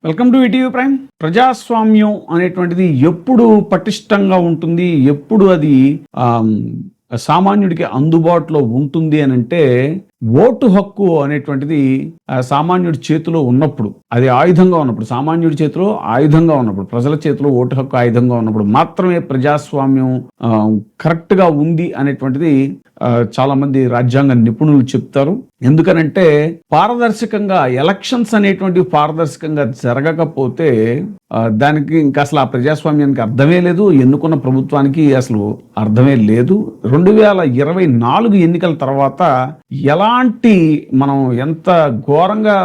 Welcome to ETV prime. ప్రజాస్వామ్యం అనేటువంటిది ఎప్పుడు పటిష్టంగా ఉంటుంది, ఎప్పుడు అది సామాన్యుడికి అందుబాటులో ఉంటుంది అని అంటే ఓటు హక్కు అనేటువంటిది సామాన్యుడి చేతిలో ఉన్నప్పుడు, అది ఆయుధంగా ఉన్నప్పుడు, సామాన్యుడి చేతిలో ఆయుధంగా ఉన్నప్పుడు, ప్రజల చేతిలో ఓటు హక్కు ఆయుధంగా ఉన్నప్పుడు మాత్రమే ప్రజాస్వామ్యం కరెక్ట్గా ఉంది అనేటువంటిది చాలా మంది రాజ్యాంగ నిపుణులు చెప్తారు. ఎందుకనంటే పారదర్శకంగా ఎలక్షన్స్ అనేటువంటివి పారదర్శకంగా జరగకపోతే దానికి ఇంకా అసలు ఆ ప్రజాస్వామ్యానికి అర్థమే లేదు, ఎన్నుకున్న ప్రభుత్వానికి అసలు అర్థమే లేదు. 2024 ఎన్నికల తర్వాత ఎలాంటి మనం ఎంత ఘోరంగా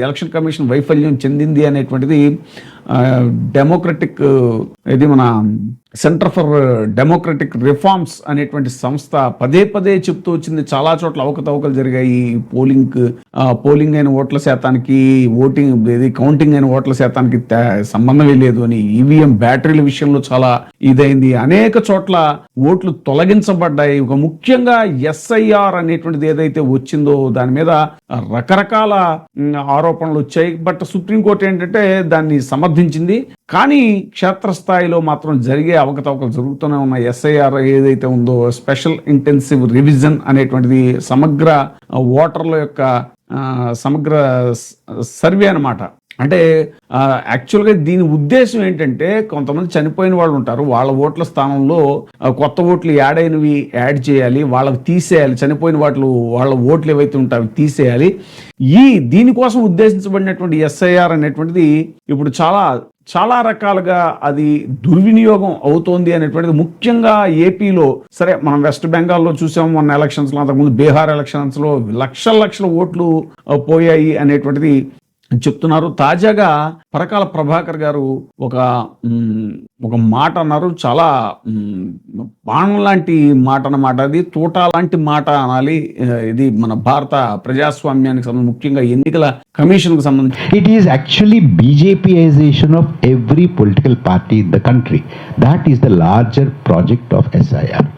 ఎలక్షన్ కమిషన్ వైఫల్యం చెందింది అనేటువంటిది డెమోక్రటిక్ ఇది మన సెంటర్ ఫర్ డెమోక్రటిక్ రిఫార్మ్స్ అనేటువంటి సంస్థ పదే పదే చెప్తూ వచ్చింది. చాలా చోట్ల అవకతవకలు జరిగాయి. పోలింగ్ అయిన ఓట్ల శాతానికి కౌంటింగ్ అయిన ఓట్ల శాతానికి సంబంధమే లేదు అని, ఈవీఎం బ్యాటరీల విషయంలో చాలా ఇదైంది. అనేక చోట్ల ఓట్లు తొలగించబడ్డాయి. ఒక ముఖ్యంగా ఎస్ఐఆర్ అనేటువంటిది ఏదైతే వచ్చిందో దాని మీద రకరకాల ఆరోపణలు వచ్చాయి. బట్ సుప్రీంకోర్టు ఏంటంటే దాన్ని సమర్థించింది. కానీ క్షేత్రస్థాయిలో మాత్రం జరిగే అవకతవకలు జరుగుతూనే ఉన్న ఎస్ఐఆర్ ఏదైతే ఉందో, స్పెషల్ ఇంటెన్సివ్ రివిజన్ అనేటువంటిది సమగ్ర ఓటర్ల యొక్క సమగ్ర సర్వే అన్నమాట. అంటే యాక్చువల్గా దీని ఉద్దేశం ఏంటంటే, కొంతమంది చనిపోయిన వాళ్ళు ఉంటారు, వాళ్ళ ఓట్ల స్థానంలో కొత్త ఓట్లు యాడ్ చేయాలి, వాళ్ళకి తీసేయాలి, చనిపోయిన వాళ్ళ ఓట్లు ఏవైతే ఉంటాయో తీసేయాలి. దీనికోసం ఉద్దేశించబడినటువంటి ఎస్ఐఆర్ అనేటువంటిది ఇప్పుడు చాలా రకాలుగా అది దుర్వినియోగం అవుతోంది అనేటువంటిది ముఖ్యంగా ఏపీలో. సరే, మనం వెస్ట్ బెంగాల్లో చూసాము మొన్న ఎలక్షన్స్లో, అంతకుముందు బీహార్ ఎలక్షన్స్లో లక్షల ఓట్లు పోయాయి అనేటువంటిది చెప్తున్నారు. తాజాగా పరకాల ప్రభాకర్ గారు ఒక మాట అన్నారు. చాలా బాణం లాంటి మాట అన్నమాట, అది తూటా లాంటి మాట అనాలి. ఇది మన భారత ప్రజాస్వామ్యానికి సంబంధించి, ముఖ్యంగా ఎన్నికల కమిషన్ కు సంబంధించి. It is actually BJPization of every political party in the country. That is the larger project of SIR.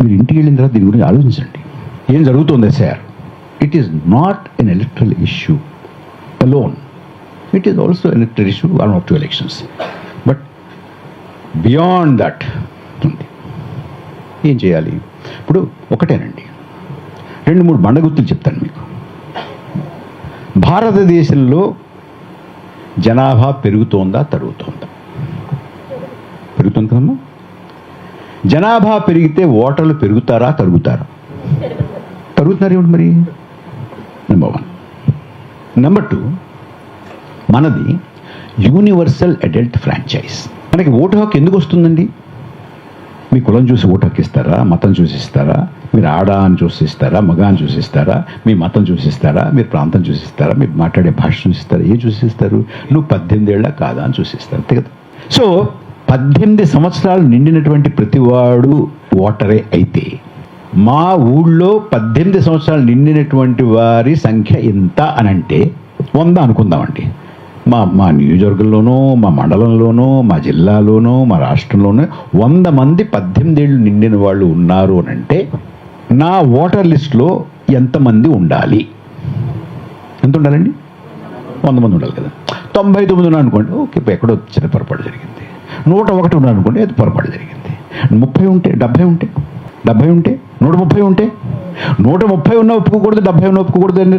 మీరు ఇంటికి వెళ్ళిన తర్వాత దీని గురించి ఆలోచించండి, ఏం జరుగుతుంది SIR. It is not an electoral issue alone. It is also an electoral issue, one or two elections. But beyond that, ఏం చేయాలి? ఇప్పుడు ఒకటేనండి, 2-3 బండగుర్తులు చెప్తాను మీకు. భారతదేశంలో జనాభా పెరుగుతోందా తరుగుతోందా? పెరుగుతుంది కదమ్మా. జనాభా పెరిగితే ఓటర్లు పెరుగుతారా తరుగుతారా? తరుగుతున్నారు ఏమిటి మరి? నెంబర్ 1. నెంబర్ 2, మనది యూనివర్సల్ అడల్ట్ ఫ్రాంచైజ్. మనకి ఓటు హక్కు ఎందుకు వస్తుందండి? మీ కులం చూసి ఓటు హక్కు ఇస్తారా? మతం చూసిస్తారా? మీరు ఆడ అని చూసిస్తారా? మగ అని చూసిస్తారా? మీ మతం చూసిస్తారా? మీరు ప్రాంతం చూసిస్తారా? మీరు మాట్లాడే భాష చూసిస్తారా? ఏం చూసిస్తారు? నువ్వు 18 ఏళ్ళ కాదా అని చూసిస్తారు, అంతే కదా. సో 18 సంవత్సరాలు నిండినటువంటి ప్రతివాడు ఓటరే అయితే, మా ఊళ్ళో 18 సంవత్సరాలు నిండినటువంటి వారి సంఖ్య ఎంత అని అంటే 100 అనుకుందామండి. మా నియోజకవర్గంలోనూ, మా మండలంలోనూ, మా జిల్లాలోనూ, మా రాష్ట్రంలోనూ 100 మంది 18 ఏళ్ళు నిండిన వాళ్ళు ఉన్నారు అని అంటే, నా ఓటర్ లిస్టులో ఎంతమంది ఉండాలి? ఎంత ఉండాలండి? 100 మంది ఉండాలి కదా. 99 ఉన్నారు అనుకోండి, ఓకే, ఎక్కడో చిన్న పొరపాటు జరిగింది. 101 ఉన్నారు అనుకోండి, అది పొరపాటు జరిగింది. 30 ఉంటే, 70 ఉంటే, 130 ఉంటే, 130 ఉన్న ఒప్పుకోకూడదు, 70 ఉన్న ఒప్పుకోకూడదు అండి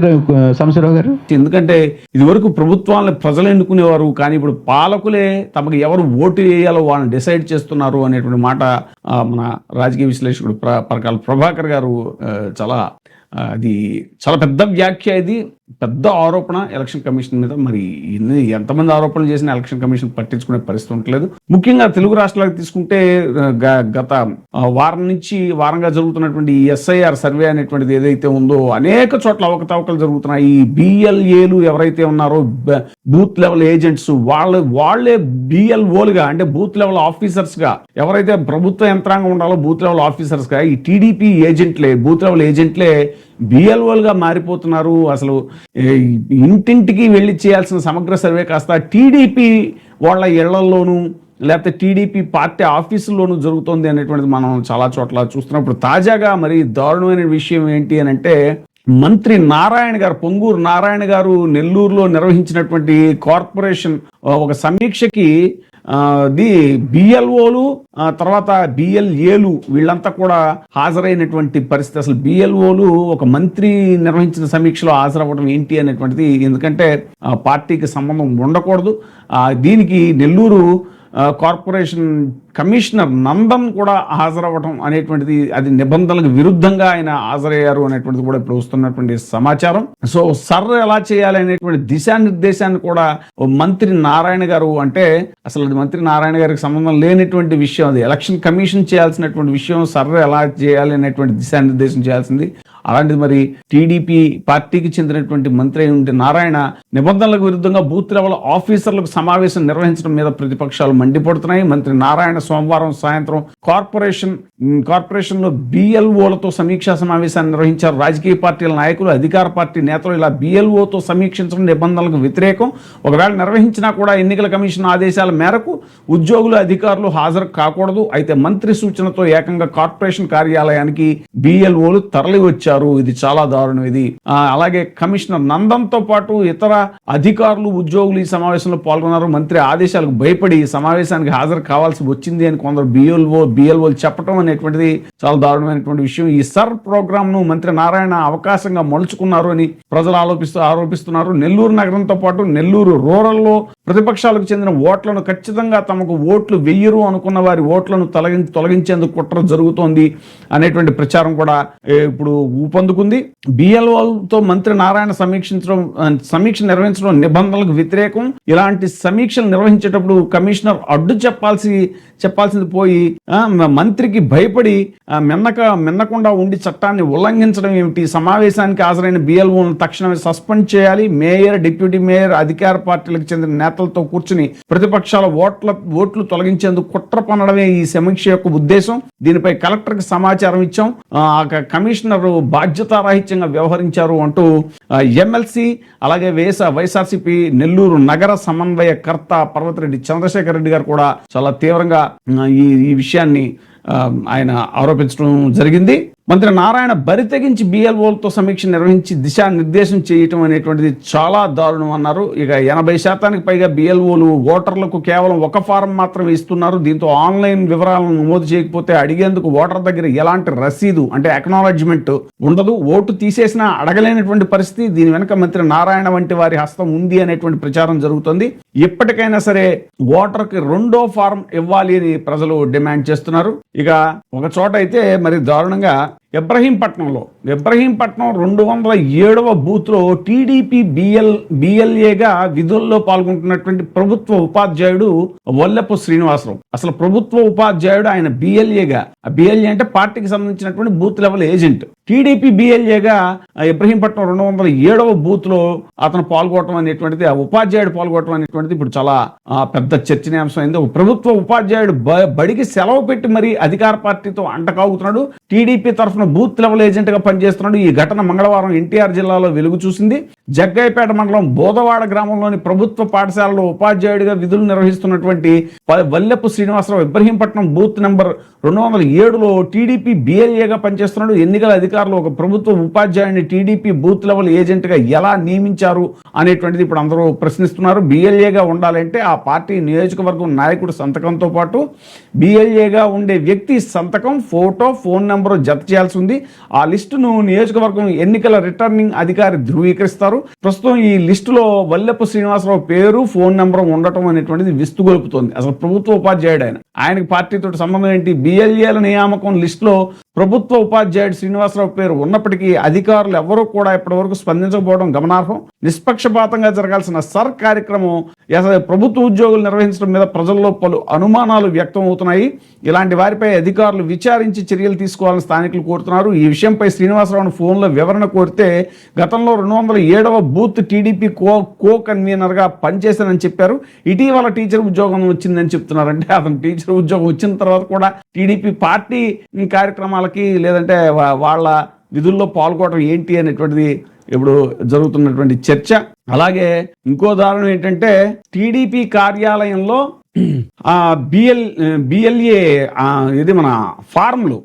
సాంబశివరావు గారు. ఎందుకంటే ఇదివరకు ప్రభుత్వాలను ప్రజలు ఎన్నుకునేవారు, కానీ ఇప్పుడు పాలకులే తమకు ఎవరు ఓటు వేయాలో వాళ్ళని డిసైడ్ చేస్తున్నారు అనేటువంటి మాట మన రాజకీయ విశ్లేషకుడు పరకాల ప్రభాకర్ గారు అది చాలా పెద్ద వ్యాఖ్య, ఇది పెద్ద ఆరోపణ ఎలక్షన్ కమిషన్ మీద. మరి ఎంతమంది ఆరోపణలు చేసినా ఎలక్షన్ కమిషన్ పట్టించుకునే పరిస్థితి ఉండలేదు. ముఖ్యంగా తెలుగు రాష్ట్రాలకు తీసుకుంటే గత వారంగా జరుగుతున్నటువంటి ఎస్ఐఆర్ సర్వే అనేటువంటిది ఏదైతే ఉందో, అనేక చోట్ల అవకతవకలు జరుగుతున్నాయి. ఈ బిఎల్ఏలు ఎవరైతే ఉన్నారో, బూత్ లెవెల్ ఏజెంట్స్, వాళ్ళే బిఎల్ఓలుగా, అంటే బూత్ లెవెల్ ఆఫీసర్స్ గా, ఎవరైతే ప్రభుత్వ యంత్రాంగం ఉండాలో బూత్ లెవెల్ ఆఫీసర్స్ గా, ఈ టీడీపీ ఏజెంట్లే, బూత్ లెవెల్ ఏజెంట్లే బిఎల్ఓలుగా మారిపోతున్నారు. అసలు ఇంటింటికి వెళ్ళి చేయాల్సిన సమగ్ర సర్వే కాస్త టీడీపీ వాళ్ళ ఇళ్లలోనూ, లేకపోతే టీడీపీ పార్టీ ఆఫీసుల్లోనూ జరుగుతోంది అనేటువంటిది మనం చాలా చోట్ల చూస్తున్నప్పుడు, తాజాగా మరి దారుణమైన విషయం ఏంటి అని అంటే, మంత్రి నారాయణ గారు, పొంగూరు నారాయణ గారు నెల్లూరులో నిర్వహించినటువంటి కార్పొరేషన్ ఒక సమీక్షకి బిఎల్ఓలు తర్వాత బిఎల్ఏలు వీళ్ళంతా కూడా హాజరైనటువంటి పరిస్థితి. అసలు బిఎల్ఓలు ఒక మంత్రి నిర్వహించిన సమీక్షలో హాజరవ్వడం ఏంటి అనేటువంటిది, ఎందుకంటే పార్టీకి సంబంధం ఉండకూడదు. దీనికి నెల్లూరు కార్పొరేషన్ కమిషనర్ నందన్ కూడా హాజరవ్వడం అనేటువంటిది, అది నిబంధనలకు విరుద్ధంగా ఆయన హాజరయ్యారు అనేటువంటిది కూడా ఇప్పుడు వస్తున్నటువంటి సమాచారం. సో సర్ ఎలా చేయాలి అనేటువంటి దిశానిర్దేశాన్ని కూడా మంత్రి నారాయణ గారు, అంటే అసలు అది మంత్రి నారాయణ గారికి సంబంధం లేనటువంటి విషయం, అది ఎలక్షన్ కమిషన్ చేయాల్సినటువంటి విషయం. సర్ ఎలా చేయాలి అనేటువంటి దిశానిర్దేశం చేయాల్సింది. అలాంటిది మరి టీడీపీ పార్టీకి చెందినటువంటి మంత్రి అయిన నారాయణ నిబంధనలకు విరుద్ధంగా బూత్ లెవెల్ ఆఫీసర్లకు సమావేశం నిర్వహించడం మీద ప్రతిపక్షాలు మండిపడుతున్నాయి. మంత్రి నారాయణ సోమవారం సాయంత్రం కార్పొరేషన్ లో బిఎల్ఓలతో సమీక్షా సమావేశాన్ని నిర్వహించారు. రాజకీయ పార్టీల నాయకులు, అధికార పార్టీ నేతలు ఇలా బిఎల్ఓతో సమీక్షించడం నిబంధనలకు వ్యతిరేకం. ఒకవేళ నిర్వహించినా కూడా ఎన్నికల కమిషన్ ఆదేశాల మేరకు ఉద్యోగులు, అధికారులు హాజరు కాకూడదు. అయితే మంత్రి సూచనతో ఏకంగా కార్పొరేషన్ కార్యాలయానికి బిఎల్ఓలు తరలి వచ్చారు. ఇది చాలా దారుణం. ఇది అలాగే కమిషనర్ నందన్ తో పాటు ఇతర అధికారులు, ఉద్యోగులు ఈ సమావేశంలో పాల్గొన్నారు. మంత్రి ఆదేశాలకు భయపడి సమావేశానికి హాజరు కావాల్సి వచ్చింది అని కొందరు బిఎల్ఓలు చెప్పడం అనేటువంటిది చాలా దారుణమైనటువంటి విషయం. ఈ సర్ ప్రోగ్రామ్ ను మంత్రి నారాయణ అవకాశంగా మలుచుకున్నారు అని ప్రజలు ఆరోపిస్తున్నారు. నెల్లూరు నగరంతో పాటు నెల్లూరు రూరల్లో ప్రతిపక్షాలకు చెందిన ఓట్లను ఖచ్చితంగా తమకు ఓట్లు వెయ్యరు అనుకున్న వారి ఓట్లను తొలగించేందుకు కుట్ర జరుగుతోంది అనేటువంటి ప్రచారం కూడా ఇప్పుడు ఊపందుకుంది. బిఎల్ఓలతో మంత్రి నారాయణ సమీక్ష నిర్వహించడం నిబంధనలకు వ్యతిరేకం. ఇలాంటి సమీక్షలు నిర్వహించేటప్పుడు కమిషనర్ అడ్డు చెప్పాల్సింది పోయి మంత్రికి భయపడి మిన్నకుండా ఉండి చట్టాన్ని ఉల్లంఘించడం ఏమిటి? సమావేశానికి హాజరైన బిఎల్ఓలను తక్షణమే సస్పెండ్ చేయాలి. మేయర్, డిప్యూటీ మేయర్, అధికార పార్టీలకు చెందిన నేతలతో కూర్చుని ప్రతిపక్షాల ఓట్లు తొలగించేందుకు కుట్ర పన్నడమే ఈ సమీక్ష యొక్క ఉద్దేశం. దీనిపై కలెక్టర్కి సమాచారం ఇచ్చాం. కమిషనర్ బాధ్యతారాహిత్యంగా వ్యవహరించారు అంటూ ఎమ్మెల్సీ అలాగే వైఎస్ఆర్సీపీ నెల్లూరు నగర సమన్వయకర్త పర్వతిరెడ్డి చంద్రశేఖర్ రెడ్డి గారు కూడా చాలా తీవ్రంగా ఈ విషయాన్ని ఆయన ఆరోపించడం జరిగింది. మంత్రి నారాయణ బరి తెగించి బిఎల్ఓలతో సమీక్ష నిర్వహించి దిశానిర్దేశం చేయటం అనేటువంటిది చాలా దారుణం అన్నారు. ఇక 80% పైగా బిఎల్ఓలు ఓటర్లకు కేవలం ఒక ఫారం మాత్రమే ఇస్తున్నారు. దీంతో ఆన్లైన్ వివరాలను నమోదు చేయకపోతే అడిగేందుకు ఓటర్ దగ్గర ఎలాంటి రసీదు అంటే అక్నాలెడ్జ్మెంట్ ఉండదు. ఓటు తీసేసినా అడగలేనటువంటి పరిస్థితి. దీని వెనుక మంత్రి నారాయణ వంటి వారి హస్తం ఉంది అనేటువంటి ప్రచారం జరుగుతుంది. ఇప్పటికైనా సరే ఓటర్కి 2వ ఫారం ఇవ్వాలి అని ప్రజలు డిమాండ్ చేస్తున్నారు. ఇక ఒక చోట అయితే మరి దారుణంగా ఇబ్రహీంపట్నం 207వ బూత్ లో టీడీపీ బిఎల్ఏగా విధుల్లో పాల్గొంటున్నటువంటి ప్రభుత్వ ఉపాధ్యాయుడు వల్లెపు శ్రీనివాసరావు. అసలు ప్రభుత్వ ఉపాధ్యాయుడు, ఆయన బిఎల్ఏగా, బిఎల్ఏ అంటే పార్టీకి సంబంధించినటువంటి బూత్ లెవెల్ ఏజెంట్. టీడీపీ బిఎల్ఏగా ఇబ్రహీంపట్నం 207వ బూత్ లో అతను పాల్గొనడం అనేటువంటిది, ఆ ఉపాధ్యాయుడు పాల్గొనడం అనేటువంటిది ఇప్పుడు చాలా పెద్ద చర్చనీయాంశం అయింది. ఒక ప్రభుత్వ ఉపాధ్యాయుడు బడికి సెలవు పెట్టి మరి అధికార పార్టీతో అంటకాగుతున్నాడు. టీడీపీ తరఫున బూత్ లెవెల్ ఏజెంట్ గా పనిచేస్తున్నాడు. ఈ ఘటన మంగళవారం ఎన్టీఆర్ జిల్లాలో వెలుగు చూసింది. జగ్గయ్యపేట మండలం బోదవాడ గ్రామంలోని ప్రభుత్వ పాఠశాలలో ఉపాధ్యాయుడిగా విధులు నిర్వహిస్తున్నటువంటి వల్లెపు శ్రీనివాసరావు ఇబ్రహీంపట్నం బూత్ నెంబర్ 207లో టీడీపీ బిఎల్ఏగా పనిచేస్తున్నాడు. ఎన్నికల అధికారులు ఒక ప్రభుత్వ ఉపాధ్యాయుడిని టీడీపీ బూత్ లెవెల్ ఏజెంట్ గా ఎలా నియమించారు అనేటువంటిది ఇప్పుడు అందరూ ప్రశ్నిస్తున్నారు. బిఎల్ఏగా ఉండాలంటే ఆ పార్టీ నియోజకవర్గం నాయకుడు సంతకంతో పాటు బిఎల్ఏగా ఉండే వ్యక్తి సంతకం, ఫోటో, ఫోన్ నెంబర్ జత చేయాల్సి ఉంది. ఆ లిస్టును నియోజకవర్గం ఎన్నికల రిటర్నింగ్ అధికారి ధృవీకరిస్తారు. ప్రస్తుతం ఈ లిస్టులో వల్లెపు శ్రీనివాసరావు పేరు, ఫోన్ నెంబర్ ఉండటం అనేటువంటిది విస్తుగొలుపుతోంది. అసలు ప్రభుత్వ ఉపాధ్యాయుడు ఆయనకి పార్టీతో సంబంధం ఏంటి? బిఎల్ఏల నియామకం లిస్టులో ప్రభుత్వ ఉపాధ్యాయుడు శ్రీనివాసరావు పేరు ఉన్నప్పటికీ అధికారులు ఎవరూ కూడా ఇప్పటివరకు స్పందించకపోవడం గమనార్హం. నిష్పక్షపాతంగా జరగాల్సిన సర్ కార్యక్రమం ప్రభుత్వ ఉద్యోగులు నిర్వహించడం మీద ప్రజల్లో పలు అనుమానాలు వ్యక్తం అవుతున్నాయి. ఇలాంటి వారిపై అధికారులు విచారించి చర్యలు తీసుకోవాలని స్థానికులు కోరుతున్నారు. ఈ విషయంపై శ్రీనివాసరావును ఫోన్లో వివరణ కోరితే గతంలో 207వ బూత్ టీడీపీ కో కన్వీనర్ గా పనిచేశానని చెప్పారు. ఇటీవల టీచర్ ఉద్యోగం వచ్చిందని చెప్తున్నారు. అంటే అతను టీచర్ ఉద్యోగం వచ్చిన తర్వాత కూడా టీడీపీ పార్టీ కార్యక్రమాలకి లేదంటే వాళ్ళ విధుల్లో పాల్గొనడం ఏంటి అనేటువంటిది ఇప్పుడు జరుగుతున్నటువంటి చర్చ. అలాగే ఇంకో దారుణం ఏంటంటే టీడీపీ కార్యాలయంలో బిఎల్ఏ ఇది మన ఫార్ములు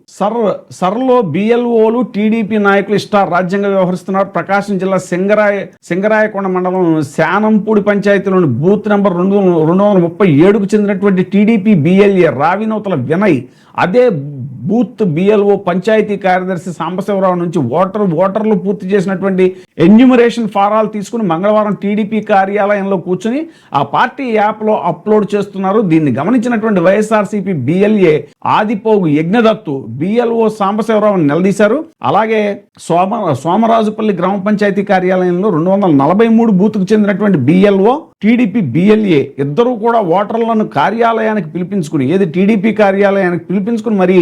సర్లో బిఎల్ఓలు టీడీపీ నాయకులు రాజ్యంగా వ్యవహరిస్తున్నారు. ప్రకాశం జిల్లా సింగరాయకొండ మండలం శానంపూడి పంచాయతీలోని బూత్ నెంబర్ 237కు చెందినటువంటి టీడీపీ బిఎల్ఏ రావినూతల వినయ్ అదే బూత్ బిఎల్ఓ పంచాయతీ కార్యదర్శి సాంబశివరావు నుంచి ఓటర్లు పూర్తి చేసినటువంటి ఎన్యూమరేషన్ ఫారాలు తీసుకుని మంగళవారం టీడీపీ కార్యాలయంలో కూర్చుని ఆ పార్టీ యాప్లో అప్లోడ్ చేస్తున్నారు. దీన్ని గమనించినటువంటి వైఎస్ఆర్సీపీ బిఎల్ఏ ఆదిపోగు యజ్ఞదత్తు బిఎల్ఓ సాంబశివరావుని నిలదీశారు. అలాగే సోమరాజుపల్లి గ్రామ పంచాయతీ కార్యాలయంలో 243 బూత్కు చెందినటువంటి బిఎల్ఓ టీడీపీ బిఎల్ఏ ఇద్దరూ కూడా ఓటర్లను కార్యాలయానికి పిలిపించుకుని టీడీపీ కార్యాలయానికి పిలిపించుకుని మరి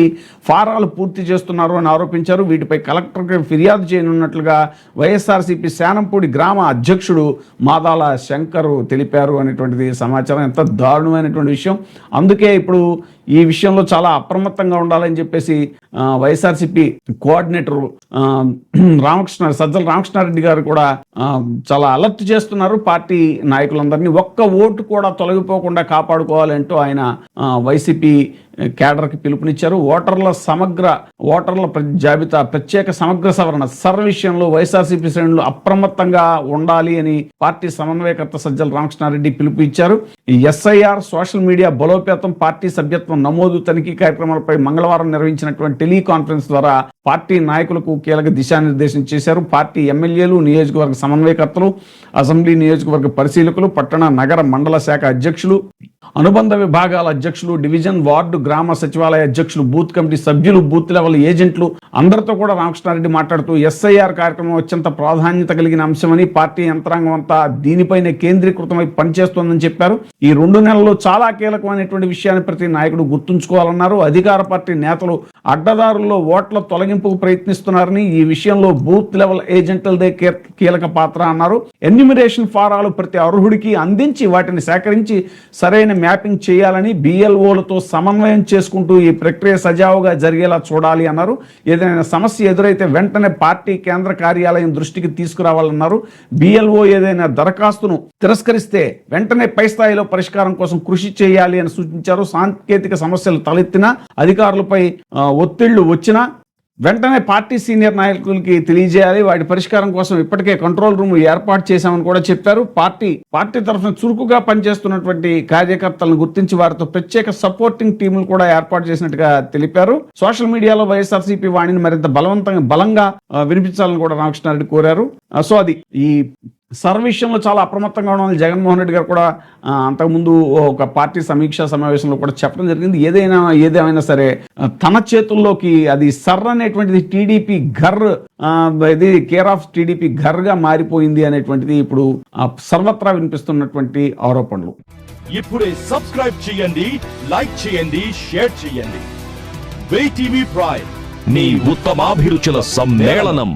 ఫారాలు పూర్తి చేస్తున్నారు అని ఆరోపించారు. వీటిపై కలెక్టర్కి ఫిర్యాదు చేయనున్నట్లుగా వైఎస్ఆర్సీపీ శానంపూడి గ్రామ అధ్యక్షుడు మాదాల శంకర్ తెలిపారు అనేటువంటిది సమాచారం. ఎంత దారుణమైనటువంటి విషయం. అందుకే ఇప్పుడు ఈ విషయంలో చాలా అప్రమత్తంగా ఉండాలని చెప్పేసి వైఎస్ఆర్సీపీ కోఆర్డినేటర్ సజ్జల రామకృష్ణారెడ్డి గారు కూడా చాలా అలర్ట్ చేస్తున్నారు పార్టీ నాయకులందరినీ. ఒక్క ఓటు కూడా తొలగిపోకుండా కాపాడుకోవాలంటూ ఆయన వైసీపీ కేడర్కి పిలుపునిచ్చారు. ఓటర్ల జాబితా ప్రత్యేక సమగ్ర సవరణ విషయంలో వైఎస్ఆర్సీపీ శ్రేణులు అప్రమత్తంగా ఉండాలి అని పార్టీ సమన్వయకర్త సజ్జల రామకృష్ణారెడ్డి పిలుపు ఇచ్చారు. ఎస్ఐఆర్ సోషల్ మీడియా బలోపేతం పార్టీ సభ్యత్వం నమోదు తనిఖీ కార్యక్రమాలపై మంగళవారం నిర్వహించినటువంటి టెలికాన్ఫరెన్స్ ద్వారా పార్టీ నాయకులకు కీలక దిశానిర్దేశం చేశారు. పార్టీ ఎమ్మెల్యేలు, నియోజకవర్గ సమన్వయకర్తలు, అసెంబ్లీ నియోజకవర్గ పరిశీలకులు, పట్టణ నగర మండల శాఖ అధ్యక్షులు, అనుబంధ విభాగాల అధ్యక్షులు, డివిజన్, వార్డు, గ్రామ సచివాలయ అధ్యక్షులు, బూత్ కమిటీ సభ్యులు, బూత్ లెవెల్ ఏజెంట్లు అందరితో కూడా రామకృష్ణారెడ్డి మాట్లాడుతూ ఎస్ఐఆర్ కార్యక్రమం అత్యంత ప్రాధాన్యత కలిగిన అంశమని, పార్టీ యంత్రాంగం అంతా దీనిపైనే కేంద్రీకృతమై పనిచేస్తోందని చెప్పారు. ఈ 2 నెలల్లో చాలా కీలకమైనటువంటి విషయాన్ని ప్రతి నాయకుడు గుర్తుంచుకోవాలన్నారు. అధికార పార్టీ నేతలు అడ్డదారుల్లో ఓట్ల తొలగింపుకు ప్రయత్నిస్తున్నారని, ఈ విషయంలో బూత్ లెవెల్ ఏజెంట్లదే కీలక పాత్ర అన్నారు. ఎన్యూమరేషన్ ఫారాలు ప్రతి అర్హుడికి అందించి వాటిని సేకరించి సరైన మ్యాపింగ్ చేయాలని, బిఎల్ఓలతో సమన్వయం చేసుకుంటూ ఈ ప్రక్రియ సజావుగా జరిగేలా చూడాలి అన్నారు. ఏదైనా సమస్య ఎదురైతే వెంటనే పార్టీ కేంద్ర కార్యాలయం దృష్టికి తీసుకురావాలన్నారు. బిఎల్ఓ ఏదైనా దరఖాస్తును తిరస్కరిస్తే వెంటనే పై స్థాయిలో పరిష్కారం కోసం కృషి చేయాలి అని సూచించారు. సాంకేతిక సమస్యలు తలెత్తినా, అధికారులపై ఒత్తిళ్లు వచ్చినా వెంటనే పార్టీ సీనియర్ నాయకులకి తెలియజేయాలి. వాటి పరిష్కారం కోసం ఇప్పటికే కంట్రోల్ రూమ్ ఏర్పాటు చేశామని కూడా చెప్పారు. పార్టీ తరఫున చురుకుగా పనిచేస్తున్నటువంటి కార్యకర్తలను గుర్తించి వారితో ప్రత్యేక సపోర్టింగ్ టీములు కూడా ఏర్పాటు చేసినట్టుగా తెలిపారు. సోషల్ మీడియాలో వైఎస్ఆర్సీపీ వాణిని మరింత బలంగా వినిపించాలని కూడా రామకృష్ణారెడ్డి కోరారు. సో అది ఈ విషయంలో చాలా అప్రమత్తంగా ఉండాలని జగన్మోహన్ రెడ్డి గారు కూడా అంతకుముందు ఒక పార్టీ సమీక్షా సమావేశంలో కూడా చెప్పడం జరిగింది. ఏదేమైనా సరే తన చేతుల్లోకి అది అనేటువంటిది టీడీపీ ఇది కేర్ ఆఫ్ టీడీపీ ఘర్గా మారిపోయింది అనేటువంటిది ఇప్పుడు సర్వత్రా వినిపిస్తున్నటువంటి ఆరోపణలు. ఇప్పుడే సబ్స్క్రైబ్ చేయండి, లైక్ చేయండి, షేర్ చేయండి. VTV ప్రైమ్, నీ ఉత్తమాభిరుచుల సమ్మేళనం.